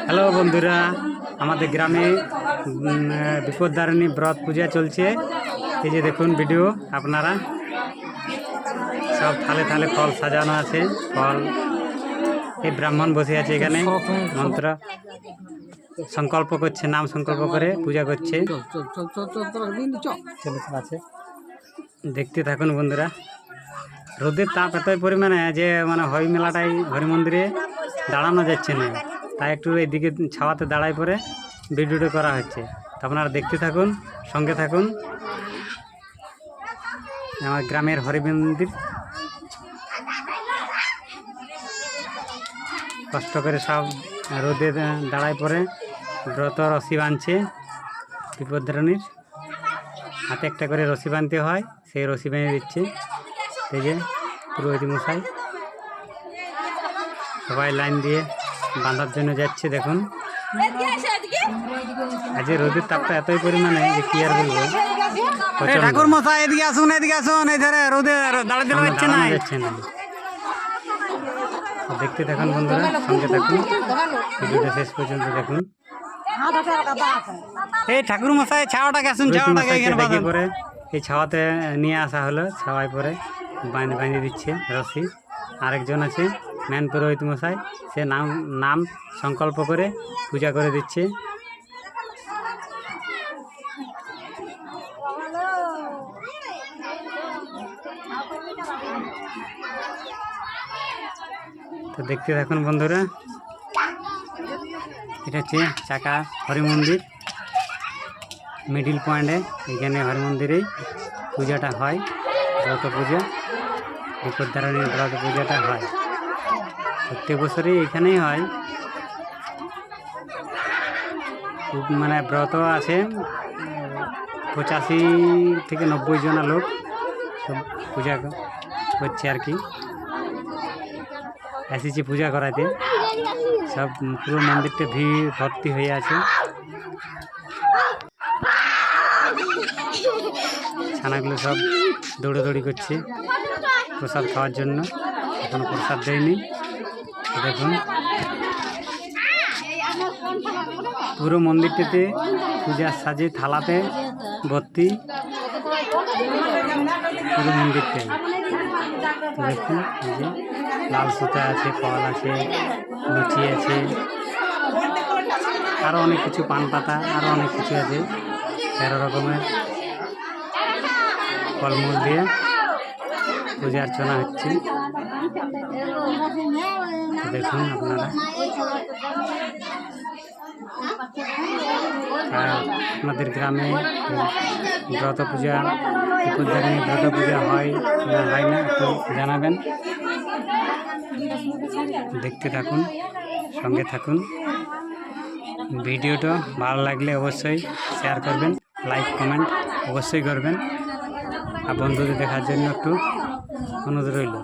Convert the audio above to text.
Hello বন্ধুরা, আমাদের গ্রামে বিপদদারিণী ব্রত পূজা চলছে। এই যে দেখুন ভিডিও, আপনারা সব থালে থালে ফল সাজানো আছে। ফল, এই ব্রাহ্মণ বসে আছে এখানে, মন্ত্র সংকল্প করছে, নাম সংকল্প করে পূজা করছে। আছে, দেখতে থাকুন বন্ধুরা। রোদের তাপ এতই পরিমাণে যে হরি মেলাটাই হরি মন্দিরে দাঁড়ানো যাচ্ছে না, তাই একটু এইদিকে ছাওয়াতে দাঁড়াই পরে ভিডিওটা করা হচ্ছে। তো আপনারা দেখতে থাকুন, সঙ্গে থাকুন। আমার গ্রামের হরি মন্দির কষ্ট করে সব রোদে দাঁড়ায় পরে ব্রত রশি বাঁধছে। বিপদদারিণীর হাতে একটা করে রশি বাঁধতে হয়, সেই রশি বেঁধে দিচ্ছে। এই যে পুরোহিত মশাই সবাই লাইন দিয়ে বাঁধার জন্য যাচ্ছে। দেখুন, আজ রোদের তাপটা এতই পরিমাণে যে কি আর বলবো। ঠাকুর মশাই এদিকে আসুন, এদিকে আসুন। এই ধারে রোদে দাঁড়াতে যাচ্ছে না। দেখতে থাকুন বন্ধুরা, সঙ্গে থাকুন, ভিডিওটা শেষ পর্যন্ত দেখুন। এই ঠাকুর মশাই ছাওয়াটাকে আসুন, ছাওয়াটাকে এখানে করে এই ছাওয়াতে নিয়ে আসা হলো। ছাওয়ায় পরে বাঁধে দিচ্ছে রশি। আরেকজন আছে মেন পুরোহিত মশাই, সে নাম সংকল্প করে পূজা করে দিচ্ছে। তো দেখতে থাকুন বন্ধুরা, এটা হচ্ছে চাকা হরি মন্দির, মিডিল পয়েন্টে। এখানে হরি মন্দিরেই পূজাটা হয়, ব্রত পূজা, বিপদদারিণী ব্রত পূজাটা হয় প্রত্যেক বছরই এখানেই হয়। খুব ব্রত আছে 85 থেকে 90 জনা লোক সব পূজা করছে আর কি, এসেছি পূজা করাতে। সব পুরো মন্দিরটা ভিড় ভর্তি হয়ে আছে। ছানাগুলো সব দৌড়াদৌড়ি করছে প্রসাদ খাওয়ার জন্য, এখনো প্রসাদ দেয়নি। দেখুন পুরো মন্দিরটাতে পূজার সাজে থালাতে ভর্তি পুরো মন্দিরটাই। দেখুন এই যে লাল সুতা আছে, ফল আছে, লুচি আছে, আরও অনেক কিছু, পান পাতা, আরও অনেক কিছু আছে। 13 রকমের ফলমূল দিয়ে পূজা অর্চনা হচ্ছে। দেখুন আপনারা, আমাদের গ্রামে ব্রত পূজা, বিপদদারিণী ব্রত পূজা হয় না হয় না একটু জানাবেন। দেখতে থাকুন, সঙ্গে থাকুন। ভিডিওটা ভালো লাগলে অবশ্যই শেয়ার করবেন, লাইক কমেন্ট অবশ্যই করবেন, আর বন্ধুদের দেখার জন্য একটু অনুরোধ রইল।